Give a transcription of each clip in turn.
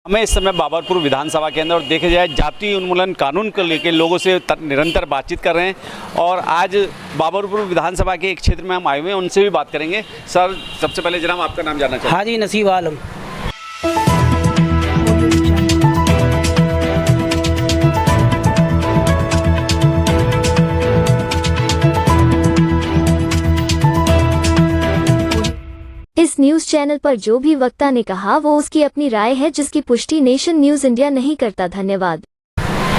हमें इस समय बाबरपुर विधानसभा के अंदर और देखे जाए जाति उन्मूलन कानून को लेकर लोगों से निरंतर बातचीत कर रहे हैं और आज बाबरपुर विधानसभा के एक क्षेत्र में हम आए हुए हैं, उनसे भी बात करेंगे। सर, सबसे पहले जनाब आपका नाम जानना चाहिए। हाजी नसीब आलम। इस न्यूज चैनल पर जो भी वक्ता ने कहा वो उसकी अपनी राय है, जिसकी पुष्टि नेशन न्यूज इंडिया नहीं करता। धन्यवाद।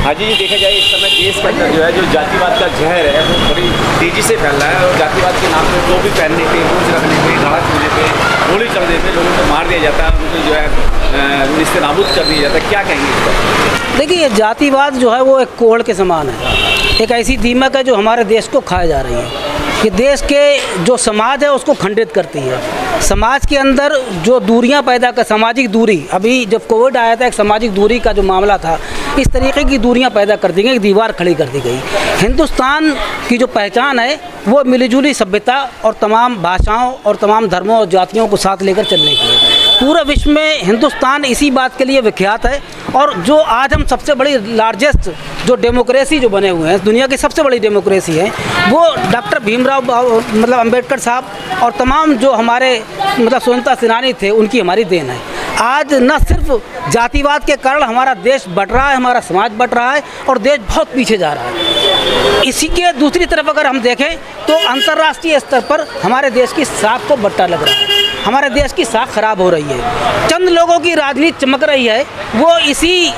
हाजी जी, देखा जाए इस समय देश के अंदर जो है जो जातिवाद का जहर है वो बड़ी तेजी से फैल रहा है और जातिवाद के नाम पर जो भी पहनने पे, रोज रखने पे, गाड़ा छूने पे, गोली चलने पे लोगों को मार दिया जाता है, उनको जो है निस्ते नाबूद कर दिया जाता है। क्या कहेंगे इस पर? देखिए, ये जातिवाद जो है वो एक कोढ़ के समान है, एक ऐसी दीमक है जो हमारे देश को खाए जा रही है। कि देश के जो समाज है उसको खंडित करती है। समाज के अंदर जो दूरियां पैदा कर, सामाजिक दूरी, अभी जब कोविड आया था एक सामाजिक दूरी का जो मामला था, इस तरीके की दूरियां पैदा कर दी गई, एक दीवार खड़ी कर दी गई। हिंदुस्तान की जो पहचान है वो मिलीजुली सभ्यता और तमाम भाषाओं और तमाम धर्मों और जातियों को साथ लेकर चलने की है। पूरा विश्व में हिंदुस्तान इसी बात के लिए विख्यात है। और जो आज हम सबसे बड़ी लार्जेस्ट जो डेमोक्रेसी जो बने हुए हैं, दुनिया की सबसे बड़ी डेमोक्रेसी है, वो डॉक्टर भीमराव मतलब अंबेडकर साहब और तमाम जो हमारे मतलब स्वतंत्रता सेनानी थे, उनकी हमारी देन है। आज न सिर्फ जातिवाद के कारण हमारा देश बढ़ रहा है, हमारा समाज बढ़ रहा है और देश बहुत पीछे जा रहा है। इसी के दूसरी तरफ अगर हम देखें तो अंतर्राष्ट्रीय स्तर पर हमारे देश की साख को बट्टा लग रहा है, हमारे देश की साख खराब हो रही है। चंद लोगों की राजनीति चमक रही है, वो इसी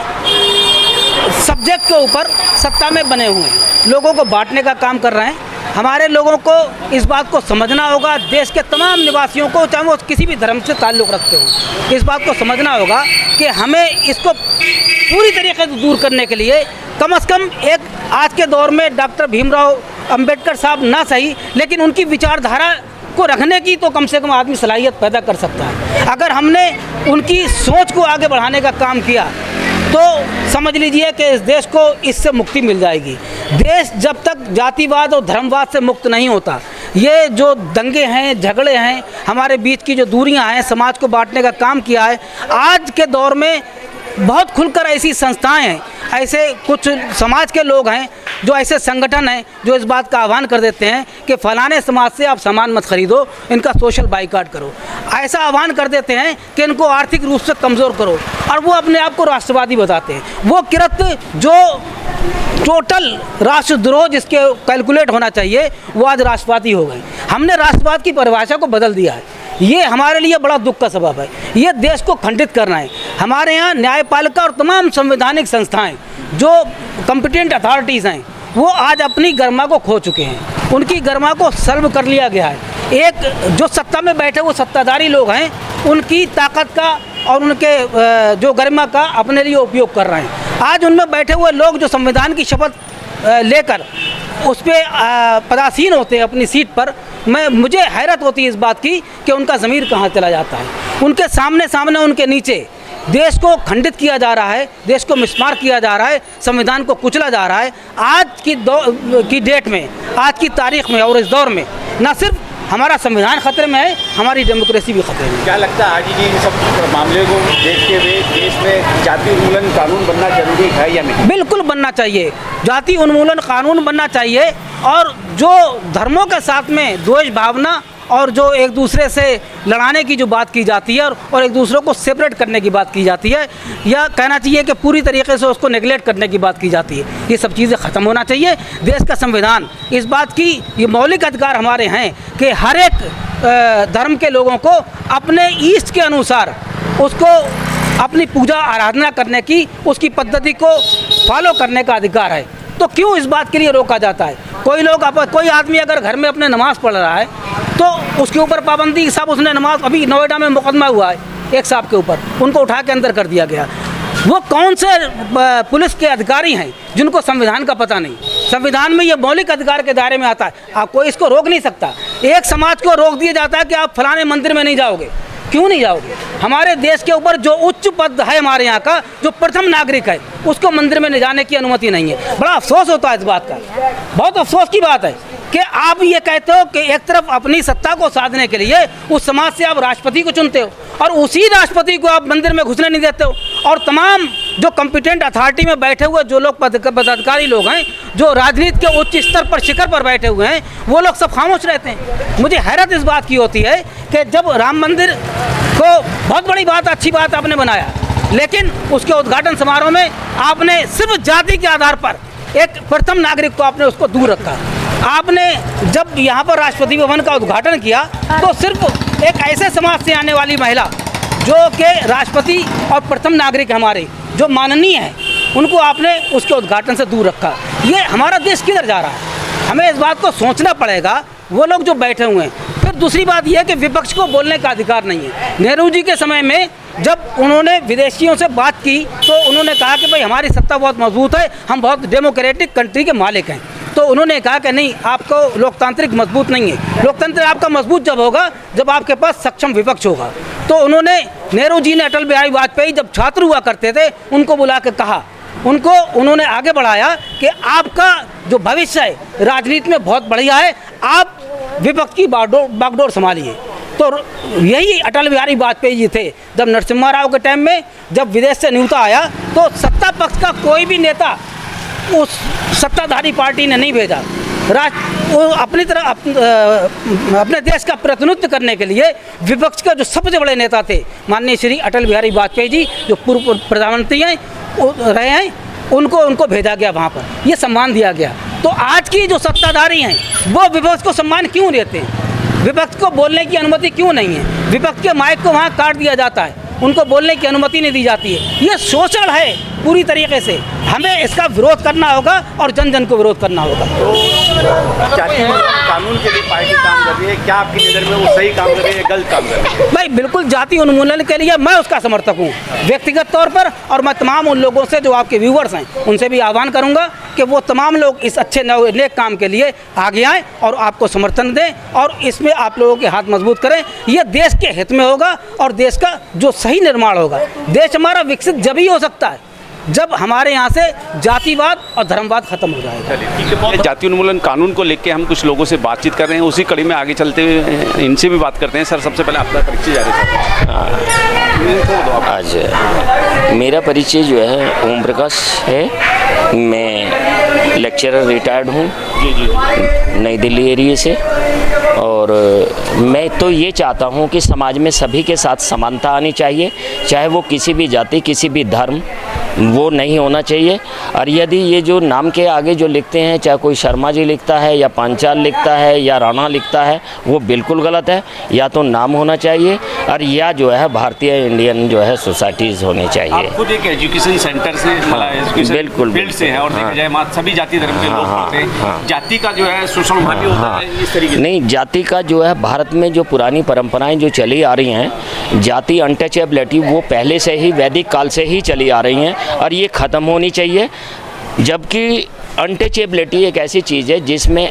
सब्जेक्ट के ऊपर सत्ता में बने हुए हैं, लोगों को बांटने का काम कर रहे हैं। हमारे लोगों को इस बात को समझना होगा, देश के तमाम निवासियों को, चाहे वो किसी भी धर्म से ताल्लुक़ रखते हो, इस बात को समझना होगा कि हमें इसको पूरी तरीके से दूर करने के लिए कम से कम एक आज के दौर में डॉक्टर भीमराव अंबेडकर साहब ना सही, लेकिन उनकी विचारधारा को रखने की तो कम से कम आदमी सलाहियत पैदा कर सकता है। अगर हमने उनकी सोच को आगे बढ़ाने का काम किया तो समझ लीजिए कि इस देश को इससे मुक्ति मिल जाएगी। देश जब तक जातिवाद और धर्मवाद से मुक्त नहीं होता, ये जो दंगे हैं, झगड़े हैं, हमारे बीच की जो दूरियां हैं, समाज को बांटने का काम किया है, आज के दौर में बहुत खुलकर ऐसी संस्थाएं हैं, ऐसे कुछ समाज के लोग हैं, जो ऐसे संगठन हैं जो इस बात का आह्वान कर देते हैं कि फलाने समाज से आप सामान मत खरीदो, इनका सोशल बाइकाट करो। ऐसा आह्वान कर देते हैं कि इनको आर्थिक रूप से कमज़ोर करो और वो अपने आप को राष्ट्रवादी बताते हैं। वो कृत्य जो टोटल राष्ट्रद्रोह जिसके कैलकुलेट होना चाहिए, वो आज राष्ट्रवादी हो गए। हमने राष्ट्रवाद की परिभाषा को बदल दिया है। ये हमारे लिए बड़ा दुख का सबब है। ये देश को खंडित करना है। हमारे यहाँ न्यायपालिका और तमाम संवैधानिक संस्थाएं जो कॉम्पिटेंट अथॉरिटीज़ हैं, वो आज अपनी गरिमा को खो चुके हैं। उनकी गरिमा को सल्ब कर लिया गया है। एक जो सत्ता में बैठे वो सत्ताधारी लोग हैं, उनकी ताकत का और उनके जो गरिमा का अपने लिए उपयोग कर रहे हैं। आज उनमें बैठे हुए लोग जो संविधान की शपथ लेकर उस पर पदासीन होते हैं अपनी सीट पर, मुझे हैरत होती है इस बात की कि उनका ज़मीर कहाँ चला जाता है। उनके सामने उनके नीचे देश को खंडित किया जा रहा है, देश को मिसमार किया जा रहा है, संविधान को कुचला जा रहा है। आज की डेट में, आज की तारीख में और इस दौर में न सिर्फ हमारा संविधान खतरे में है, हमारी डेमोक्रेसी भी खतरे में। क्या लगता है हाजी जी, इन सब मामले को देखते हुए देश में जाति उन्मूलन कानून बनना जरूरी है या नहीं? बिल्कुल बनना चाहिए, जाति उन्मूलन कानून बनना चाहिए। और जो धर्मों के साथ में द्वेष भावना और जो एक दूसरे से लड़ाने की जो बात की जाती है और एक दूसरे को सेपरेट करने की बात की जाती है, या कहना चाहिए कि पूरी तरीके से उसको नेगलेक्ट करने की बात की जाती है, ये सब चीज़ें ख़त्म होना चाहिए। देश का संविधान इस बात की, ये मौलिक अधिकार हमारे हैं कि हर एक धर्म के लोगों को अपने ईष्ट के अनुसार उसको अपनी पूजा आराधना करने की, उसकी पद्धति को फॉलो करने का अधिकार है। तो क्यों इस बात के लिए रोका जाता है? कोई आदमी अगर घर में अपने नमाज़ पढ़ रहा है तो उसके ऊपर पाबंदी, साहब उसने नमाज, अभी नोएडा में मुकदमा हुआ है एक साहब के ऊपर, उनको उठा के अंदर कर दिया गया। वो कौन से पुलिस के अधिकारी हैं जिनको संविधान का पता नहीं? संविधान में ये मौलिक अधिकार के दायरे में आता है, आप कोई इसको रोक नहीं सकता। एक समाज को रोक दिया जाता है कि आप फलाने मंदिर में नहीं जाओगे। क्यों नहीं जाओगे? हमारे देश के ऊपर जो उच्च पद है हमारे यहाँ का, जो प्रथम नागरिक है, उसको मंदिर में ले जाने की अनुमति नहीं है। बड़ा अफसोस होता है इस बात का, बहुत अफसोस की बात है कि आप ये कहते हो कि एक तरफ अपनी सत्ता को साधने के लिए उस समाज से आप राष्ट्रपति को चुनते हो और उसी राष्ट्रपति को आप मंदिर में घुसने नहीं देते हो, और तमाम जो कॉम्पिटेंट अथॉरिटी में बैठे हुए जो लोग पदाधिकारी लोग हैं, जो राजनीति के उच्च स्तर पर शिखर पर बैठे हुए हैं, वो लोग सब खामोश रहते हैं। मुझे हैरत इस बात की होती है कि जब राम मंदिर को बहुत बड़ी बात, अच्छी बात आपने बनाया, लेकिन उसके उद्घाटन समारोह में आपने सिर्फ जाति के आधार पर एक प्रथम नागरिक को आपने उसको दूर रखा। आपने जब यहाँ पर राष्ट्रपति भवन का उद्घाटन किया तो सिर्फ एक ऐसे समाज से आने वाली महिला जो कि राष्ट्रपति और प्रथम नागरिक हमारे जो माननीय हैं, उनको आपने उसके उद्घाटन से दूर रखा। ये हमारा देश किधर जा रहा है, हमें इस बात को सोचना पड़ेगा, वो लोग जो बैठे हुए हैं। फिर दूसरी बात यह है कि विपक्ष को बोलने का अधिकार नहीं है। नेहरू जी के समय में जब उन्होंने विदेशियों से बात की तो उन्होंने कहा कि भाई हमारी सत्ता बहुत मजबूत है, हम बहुत डेमोक्रेटिक कंट्री के मालिक हैं। तो उन्होंने कहा कि नहीं, आपको लोकतांत्रिक मजबूत नहीं है। लोकतंत्र आपका मजबूत जब होगा जब आपके पास सक्षम विपक्ष होगा। तो उन्होंने, नेहरू जी ने अटल बिहारी वाजपेयी जब छात्र हुआ करते थे उनको बुला के कहा, उनको उन्होंने आगे बढ़ाया कि आपका जो भविष्य है राजनीति में बहुत बढ़िया है, आप विपक्ष की बागडोर संभालिए। तो यही अटल बिहारी वाजपेयी जी थे। जब नरसिम्हा राव के टाइम में जब विदेश से न्योता आया तो सत्ता पक्ष का कोई भी नेता उस सत्ताधारी पार्टी ने नहीं भेजा। वो अपनी तरह अपने देश का प्रतिनिधित्व करने के लिए विपक्ष का जो सबसे बड़े नेता थे माननीय श्री अटल बिहारी वाजपेयी जी, जो पूर्व प्रधानमंत्री हैं रहे हैं, उनको भेजा गया वहाँ पर, ये सम्मान दिया गया। तो आज की जो सत्ताधारी हैं वो विपक्ष को सम्मान क्यों देते हैं? विपक्ष को बोलने की अनुमति क्यों नहीं है? विपक्ष के माइक को वहाँ काट दिया जाता है, उनको बोलने की अनुमति नहीं दी जाती है। ये शोषण है पूरी तरीके से, हमें इसका विरोध करना होगा और जन जन को विरोध करना होगा। जाति कानून के लिए पार्टी काम कर रही है, क्या आपकी नज़र में वो सही काम कर रही है, गलत काम कर रही है? भाई बिल्कुल, जाति उन्मूलन के लिए मैं उसका समर्थक हूँ व्यक्तिगत तौर पर, और मैं तमाम उन लोगों से जो आपके व्यूवर्स हैं उनसे भी आह्वान करूँगा कि वो तमाम लोग इस अच्छे नेक काम के लिए आगे आएँ और आपको समर्थन दें और इसमें आप लोगों के हाथ मजबूत करें। ये देश के हित में होगा और देश का जो सही निर्माण होगा। देश हमारा विकसित जब ही हो सकता है जब हमारे यहाँ से जातिवाद और धर्मवाद खत्म हो जाएगा। ठीक है, जाति उन्मूलन कानून को लेकर हम कुछ लोगों से बातचीत कर रहे हैं, उसी कड़ी में आगे चलते हुए इनसे भी बात करते हैं। सर, सबसे पहले आपका परिचय जारी करें। आज मेरा परिचय जो है ओम प्रकाश है, मैं लेक्चरर रिटायर्ड हूँ नई दिल्ली एरिया से, और मैं तो ये चाहता हूँ कि समाज में सभी के साथ समानता आनी चाहिए, चाहे वो किसी भी जाति, किसी भी धर्म, वो नहीं होना चाहिए। और यदि ये जो नाम के आगे जो लिखते हैं, चाहे कोई शर्मा जी लिखता है या पांचाल लिखता है या राणा लिखता है, वो बिल्कुल गलत है। या तो नाम होना चाहिए और या जो है भारतीय इंडियन जो है सोसाइटीज़ होनी चाहिए। आप खुद एक एजुकेशन सेंटर से, बिल्कुल फील्ड से है और देखा जाए सभी जाति धर्म के लोग पढ़ते हैं। जाति का जो है शोषण वहाँ भी होता है इस तरीके से? नहीं, जाति का जो है भारत में जो पुरानी परंपराएं जो चली आ रही हैं, जाति अनटचेबिलिटी, वो पहले से ही वैदिक काल से ही चली आ रही हैं और ये ख़त्म होनी चाहिए। जबकि अनटचेबिलिटी एक ऐसी चीज़ है जिसमें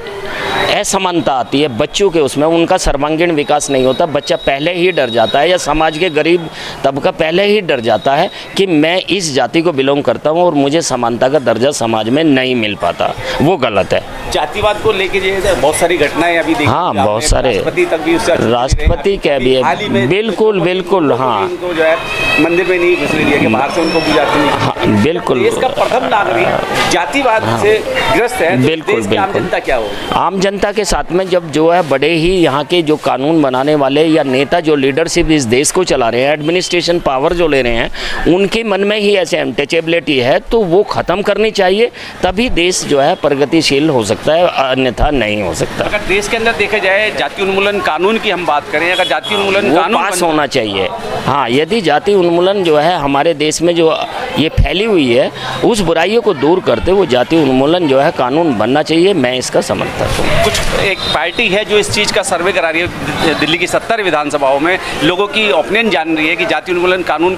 असमानता आती है बच्चों के, उसमें उनका सर्वांगीण विकास नहीं होता। बच्चा पहले ही डर जाता है या समाज के गरीब तबका पहले ही डर जाता है कि मैं इस जाति को बिलोंग करता हूँ और मुझे समानता का दर्जा समाज में नहीं मिल पाता, वो गलत है। जातिवाद को लेके जो बहुत सारी घटनाएं अभी देखी, हाँ, बहुत सारे राष्ट्रपति तक भी उससे राष्ट्रपति के भी है, बिल्कुल बिल्कुल, हाँ, उनको जो है मंदिर में नहीं घुसने दिया कि बाहर से उनको बुझाते नहीं। हाँ, बिल्कुल। देश का प्रथम नागरिक जातिवाद से ग्रस्त है, तो बिल्कुल देश की आम बिल्कुल। जनता क्या होगी? आम जनता के साथ में जब जो है बड़े ही यहाँ के जो कानून बनाने वाले या नेता जो लीडरशिप इस देश को चला रहे हैं, एडमिनिस्ट्रेशन पावर जो ले रहे हैं, उनके मन में ही ऐसे अनटचेबिलिटी है, तो वो ख़त्म करनी चाहिए, तभी देश जो है प्रगतिशील हो सकता है, अन्यथा नहीं हो सकता। अगर देश के अंदर देखा जाए जाति उन्मूलन कानून की हम बात करें, अगर जाति उन्मूलन कानून पास होना चाहिए। हाँ, यदि जाति उन्मूलन जो है हमारे देश में जो ये फैली हुई है, उस बुराइयों को दूर करते हुए जाति उन्मूलन जो है कानून बनना चाहिए, मैं इसका समर्थक हूँ। कुछ एक पार्टी है जो इस चीज़ का सर्वे करा रही है दिल्ली की 70 विधानसभाओं में, लोगों की ओपिनियन जान रही है कि जाति उन्मूलन कानून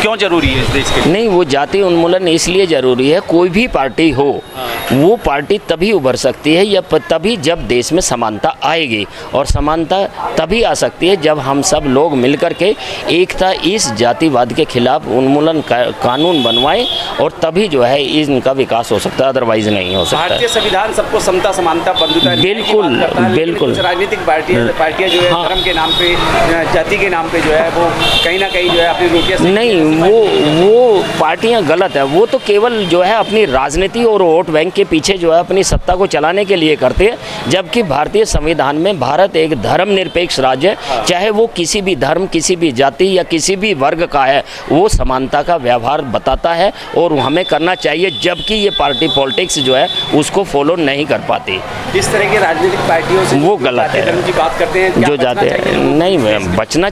क्यों जरूरी है इस देश के लिए? नहीं, वो जाति उन्मूलन इसलिए ज़रूरी है, कोई भी पार्टी हो वो पार्टी तभी उभर सकती है या तभी जब देश में समानता आएगी, और समानता तभी आ सकती है जब हम सब लोग मिलकर के एकता इस जातिवाद के खिलाफ उन्मूलन कानून बनवाएं, और तभी जो है इनका विकास हो सकता है, अदरवाइज नहीं हो सकता। भारतीय संविधान सबको समता, समानता, बंधुता बिल्कुल, बिल्कुल। कुछ राजनीतिक पार्टियां जो है धर्म के नाम पे, जाति के नाम पे जो है वो कहीं ना कहीं जो है अपनी रोटियां नहीं, वो पार्टियां गलत है। वो तो केवल जो है अपनी राजनीति और वोट बैंक के पीछे जो है अपनी सत्ता को चलाने के लिए करते हैं, जबकि भारतीय संविधान में भारत एक धर्मनिरपेक्ष राज्य है। चाहे वो किसी भी धर्म, किसी भी जाति या किसी भी वर्ग का है, वो समानता का व्यवहार बताता है और हमें करना चाहिए, जबकि ये पार्टी पॉलिटिक्स जो है उसको फॉलो नहीं कर पाती। इस तरह की राजनीतिक पार्टियों से वो गलत है। धर्म की बात करते हैं, क्या जो जाते हैं, नहीं, बचना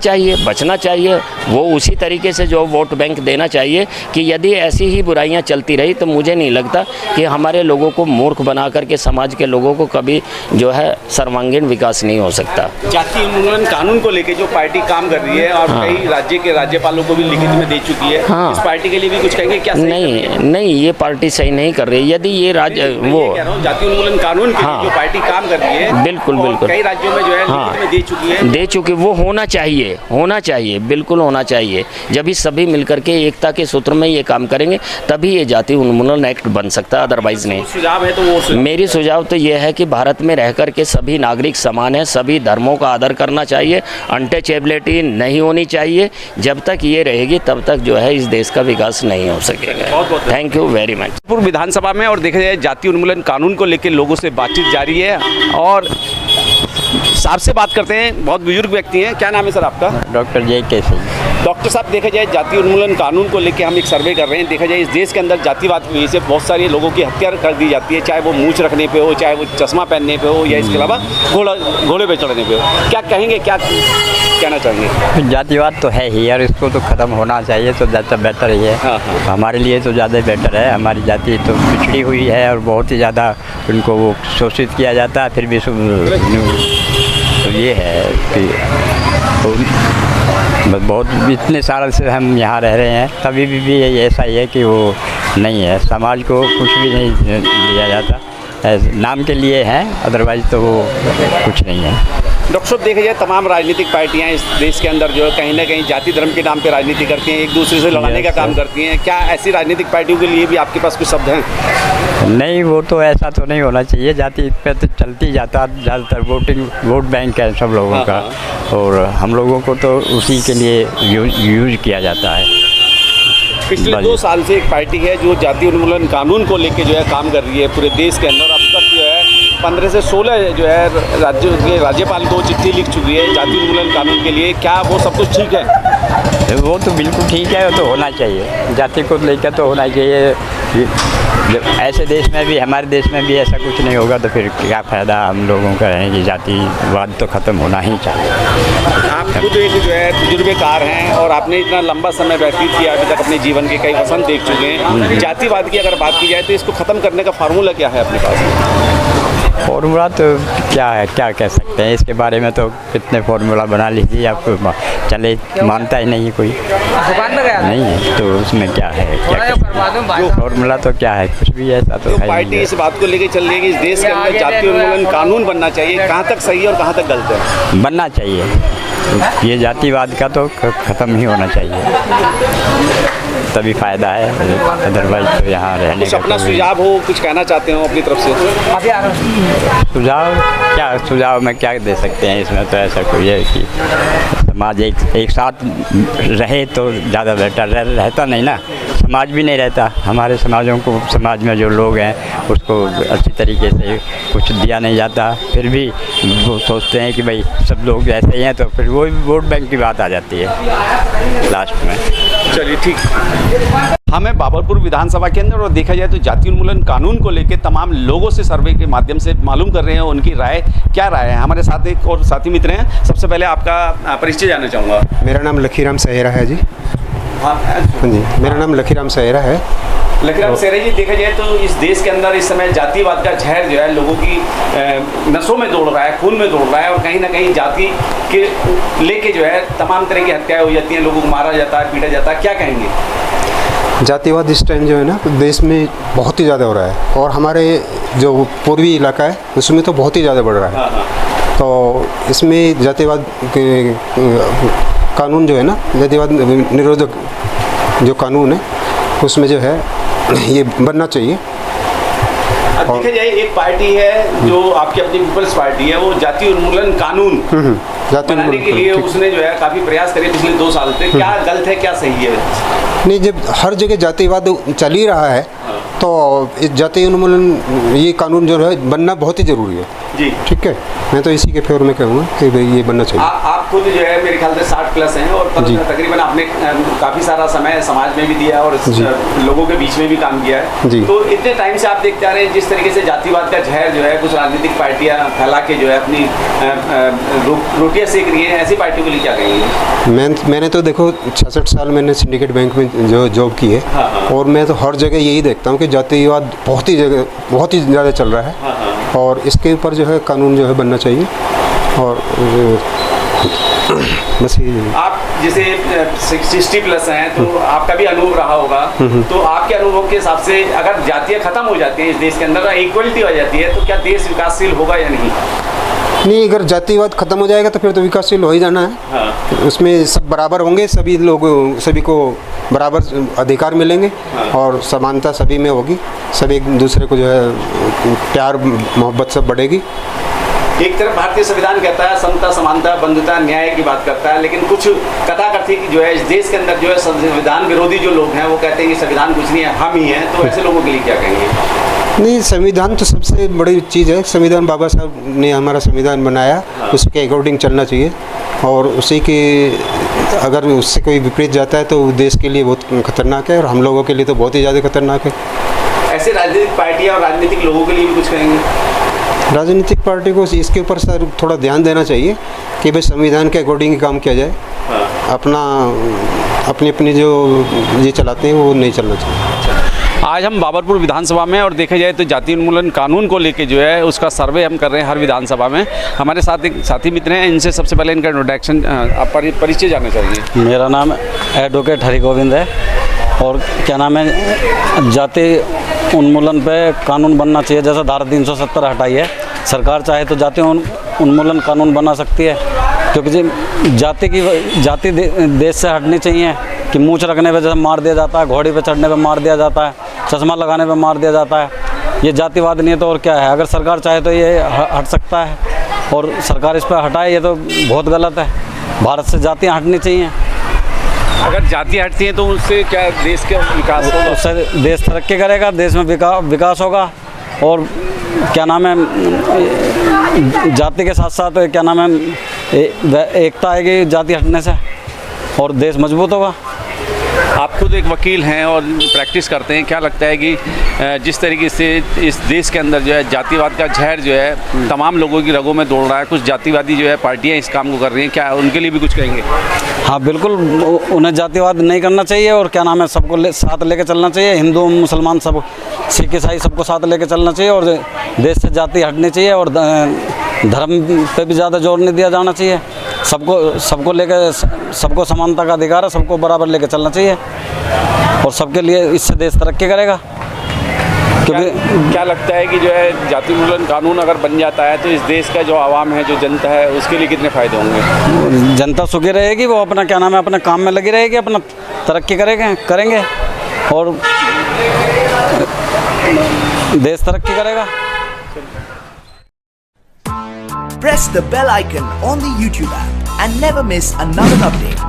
चाहिए। वो उसी तरीके से जो वोट बैंक देना चाहिए कि यदि ऐसी ही बुराइयां चलती रही तो मुझे नहीं लगता कि हमारे लोगों को मूर्ख बना करके समाज के लोगों को कभी जो है सर्वांगीण विकास नहीं हो सकता। जाति उन्मूलन कानून को लेकर जो पार्टी काम कर रही है और कई राज्य के राज्यपालों को भी लिखित में दे चुकी है, इस पार्टी के लिए भी कुछ कहेंगे क्या? नहीं, ये पार्टी सही नहीं कर रही। यदि ये राज्य वो जाति उन्मूलन कानून के लिए जो पार्टी काम कर रही है, बिल्कुल कई राज्यों में जो है लिखित में दे चुकी है, वो होना चाहिए, बिल्कुल होना चाहिए। जब ही सभी मिलकर के एकता के सूत्र में ये काम करेंगे तभी ये जाति उन्मूलन एक्ट बन सकता है, अदरवाइज नहीं। सुझाव है तो वो मेरी सुझाव तो ये है कि भारत में रह कर के सभी नागरिक समान है, सभी धर्मों का आदर करना चाहिए, अनटचेबिलिटी नहीं होनी चाहिए। जब तक ये रहेगी तब तक जो है इस देश का विकास नहीं हो सकेगा। Thank you very much. पूर्व विधानसभा में और देखा जाए जाति उन्मूलन कानून को लेकर लोगों से बातचीत जारी है और साहब से बात करते हैं। बहुत बुजुर्ग व्यक्ति हैं। क्या नाम है सर आपका? डॉक्टर जय के सिंह। डॉक्टर साहब, देखा जाए जाति उन्मूलन कानून को लेकर हम एक सर्वे कर रहे हैं। देखा जाए इस देश के अंदर जातिवाद की वजह से बहुत सारे लोगों की हत्या कर दी जाती है, चाहे वो मूंछ रखने पे हो, चाहे वो चश्मा पहनने पे हो, या इसके अलावा घोड़े पे चढ़ने पे हो। क्या कहेंगे, क्या कहना चाहेंगे? जातिवाद तो है ही और इसको तो ख़त्म होना चाहिए, तो ज़्यादा बेटर ही है। हाँ। हमारे लिए तो ज़्यादा बेटर है। हमारी जाति तो पिछड़ी हुई है और बहुत ही ज़्यादा उनको वो शोषित किया जाता है। फिर भी तो ये है कि बहुत इतने साल से हम यहाँ रह रहे हैं, तभी भी ऐसा ही है कि वो नहीं है। समाज को कुछ भी नहीं दिया जाता, नाम के लिए है, अदरवाइज तो वो कुछ नहीं है। डॉक्टर साहब, देखा जाए तमाम राजनीतिक पार्टियां इस देश के अंदर जो है कहीं ना कहीं जाति धर्म के नाम पे राजनीति करती हैं, एक दूसरे से लड़ाने का काम करती हैं। क्या ऐसी राजनीतिक पार्टियों के लिए भी आपके पास कुछ शब्द हैं? नहीं, वो तो ऐसा तो नहीं होना चाहिए। जाति पे तो चलती जाता, ज़्यादातर वोट बैंक है सब लोगों का, और हम लोगों को तो उसी के लिए यूज किया जाता है। पिछले 2 साल से एक पार्टी है जो जाति उन्मूलन कानून को लेकर जो है काम कर रही है पूरे देश के अंदर। अब तक जो है 15 से 16 जो है राज्यों के राज्यपाल को चिट्ठी लिख चुकी है जाति उन्मूलन कानून के लिए। क्या वो सब कुछ ठीक है? वो तो बिल्कुल ठीक है, वो तो होना चाहिए। जाति को लेकर तो होना चाहिए। जब ऐसे देश में भी, हमारे देश में भी ऐसा कुछ नहीं होगा तो फिर क्या फ़ायदा हम लोगों का है कि जातिवाद तो ख़त्म होना ही चाहिए। आप खुद एक जो है तजुर्बेकार हैं और आपने इतना लंबा समय व्यतीत किया, अभी तक अपने जीवन के कई वसंत देख चुके हैं। जातिवाद की अगर बात की जाए तो इसको ख़त्म करने का फार्मूला क्या है अपने पास? फॉर्मूला तो क्या है, क्या कह सकते हैं इसके बारे में? तो कितने फार्मूला बना लीजिए, आपको चले मानता ही नहीं कोई नहीं है, तो उसमें क्या है? क्या फार्मूला तो क्या है? कुछ भी ऐसा तो है। पार्टी इस बात को लेकर चल रही है कि इस देश के अंदर जाति उन्मूलन कानून बनना चाहिए। कहाँ तक सही है और कहाँ तक गलत है? बनना चाहिए। ये जातिवाद का तो ख़त्म ही होना चाहिए, तभी फ़ायदा है, अदरवाइज तो यहाँ रहने कुछ अपना सुझाव हो, कुछ कहना चाहते हो अपनी तरफ से? सुझाव में क्या दे सकते हैं इसमें? तो ऐसा कोई है कि समाज एक साथ रहे तो ज़्यादा बेटर। रहता नहीं ना, समाज भी नहीं रहता। हमारे समाज में जो लोग हैं उसको अच्छी तरीके से कुछ दिया नहीं जाता, फिर भी वो सोचते हैं कि भाई सब लोग ऐसे ही हैं, तो फिर वो वोट बैंक की बात आ जाती है लास्ट में। चलिए ठीक। हमें बाबरपुर विधानसभा के अंदर और देखा जाए तो जाति उन्मूलन कानून को लेकर तमाम लोगों से सर्वे के माध्यम से मालूम कर रहे हैं उनकी राय क्या राय है। हमारे साथ एक और साथी मित्र हैं। सबसे पहले आपका परिचय जानना चाहूँगा। मेरा नाम लखीराम सहेरा है जी। हाँ जी, मेरा नाम लखीराम सहेरा है। लेकिन अब सेरे जी देखा जाए तो इस देश के अंदर इस समय जातिवाद का जहर जो है लोगों की नसों में दौड़ रहा है, खून में दौड़ रहा है, और कहीं ना कहीं जाति के लेके जो है तमाम तरह की हत्याएं हो जाती हैं, लोगों को मारा जाता है, पीटा जाता है। क्या कहेंगे? जातिवाद इस टाइम जो है ना देश में बहुत ही ज़्यादा हो रहा है, और हमारे जो पूर्वी इलाका है उसमें तो बहुत ही ज़्यादा बढ़ रहा है। हाँ हाँ। तो इसमें जातिवाद के कानून जो है ना, जातिवाद निरोधक जो कानून है उसमें जो है ये बनना चाहिए। अब देखा जाए एक पार्टी है जो आपकी अपनी पीपल्स पार्टी है, वो जाति उन्मूलन कानून जाति बनाने के लिए उसने जो है काफ़ी प्रयास करे पिछले 2 साल से। क्या गलत है, क्या सही है? नहीं, जब हर जगह जातिवाद चल ही रहा है तो इस जाति उन्मूलन ये कानून जो है बनना बहुत ही ज़रूरी है जी। ठीक है, मैं तो इसी के फेवर में कहूँगा कि भाई ये बनना चाहिए। आप खुद जो है मेरे ख्याल से 60 प्लस हैं, और तकरीबन आपने काफ़ी सारा समय समाज में भी दिया और लोगों के बीच में भी काम किया है जी। तो इतने टाइम से आप देखते आ रहे हैं जिस तरीके से जातिवाद का जहर जो है कुछ राजनीतिक पार्टियां फैला के जो है अपनी रोटियां सेक रही हैं, ऐसी पार्टियों के लिए क्या कहेंगे? मैंने तो देखो 66 साल मैंने सिंडिकेट बैंक में जो जॉब की है, हाँ, हाँ। और मैं तो हर जगह यही देखता हूँ कि जातिवाद बहुत ही ज़्यादा चल रहा है। हाँ, हाँ। और इसके ऊपर जो है कानून जो है बनना चाहिए। और बस ये आप जैसे 60 प्लस हैं तो आपका भी अनुभव रहा होगा, तो आपके अनुभव के हिसाब से अगर जातियाँ खत्म हो जाती हैं इस देश के अंदर, इक्वलिटी हो जाती है, तो क्या देश विकासशील होगा या नहीं? नहीं, अगर जातिवाद खत्म हो जाएगा तो फिर तो विकासशील हो ही जाना है। हाँ। उसमें सब बराबर होंगे, सभी को बराबर अधिकार मिलेंगे, और समानता सभी में होगी, सब एक दूसरे को जो है प्यार मोहब्बत सब बढ़ेगी। एक तरफ भारतीय संविधान कहता है समता, समानता, बंधुता, न्याय की बात करता है, लेकिन कुछ कथाकथी जो है इस देश के अंदर जो है संविधान विरोधी जो लोग हैं वो कहते हैं कि संविधान कुछ नहीं है, हम ही हैं। तो ऐसे लोगों के लिए क्या कहेंगे? नहीं, संविधान तो सबसे बड़ी चीज़ है। संविधान बाबा साहब ने हमारा संविधान बनाया, उसके अकॉर्डिंग चलना चाहिए, और उसी के अगर उससे कोई विपरीत जाता है तो देश के लिए बहुत खतरनाक है, और हम लोगों के लिए तो बहुत ही ज़्यादा खतरनाक है। ऐसे राजनीतिक पार्टियां और राजनीतिक लोगों के लिए भी कुछ कहेंगे? राजनीतिक पार्टी को इसके ऊपर सर थोड़ा ध्यान देना चाहिए कि भाई संविधान के अकॉर्डिंग ही काम किया जाए। अपनी जो ये चलाते हैं वो नहीं चलना चाहिए। आज हम बाबरपुर विधानसभा में, और देखा जाए तो जाति उन्मूलन कानून को लेके जो है उसका सर्वे हम कर रहे हैं हर विधानसभा में। हमारे साथ एक साथी मित्र हैं, इनसे सबसे पहले इनका इंट्रोडक्शन, आप परिचय जानना चाहिए। मेरा नाम एडवोकेट हरि गोविंद है, और क्या नाम है, जाति उन्मूलन पे कानून बनना चाहिए। जैसे धारा 370 हटाई है, सरकार चाहे तो जाति उन्मूलन कानून बना सकती है, क्योंकि जाति देश से हटनी चाहिए कि मूंछ रखने पे जैसे मार दिया जाता है, घोड़ी पे चढ़ने पे मार दिया जाता है, चश्मा लगाने पे मार दिया जाता है, ये जातिवाद नहीं है तो और क्या है? अगर सरकार चाहे तो ये हट सकता है, और सरकार इस पर हटाए ये तो बहुत गलत है। भारत से जातियाँ हटनी चाहिए। अगर जातियाँ हटती हैं तो उससे क्या देश का विकास होगा? उससे देश तरक्की करेगा, देश में विकास होगा, और क्या नाम है, जाति के साथ साथ क्या नाम है, एकता आएगी जाति हटने से, और देश मजबूत होगा। आप खुद एक वकील हैं और प्रैक्टिस करते हैं, क्या लगता है कि जिस तरीके से इस देश के अंदर जो है जातिवाद का जहर जो है तमाम लोगों की रगों में दौड़ रहा है, कुछ जातिवादी जो है पार्टियां इस काम को कर रही हैं, क्या उनके लिए भी कुछ कहेंगे? हाँ बिल्कुल, उन्हें जातिवाद नहीं करना चाहिए, और क्या नाम है, सबको साथ लेके चलना चाहिए। हिंदू मुसलमान सब, सिख ईसाई सबको साथ लेके चलना चाहिए, और देश से जाति हटनी चाहिए, और धर्म पे भी ज़्यादा जोर नहीं दिया जाना चाहिए। सबको लेके, सबको समानता का अधिकार है, सबको बराबर लेके चलना चाहिए, और सबके लिए इससे देश तरक्की करेगा। क्योंकि क्या लगता है कि जो है जाति उन्मूलन कानून अगर बन जाता है तो इस देश का जो आवाम है, जो जनता है, उसके लिए कितने फ़ायदे होंगे? जनता सुखी रहेगी, वो अपना क्या नाम है, अपने काम में लगी रहेगी, अपना तरक्की करेंगे, और देश तरक्की करेगा। Press the bell icon on the YouTube app and never miss another update.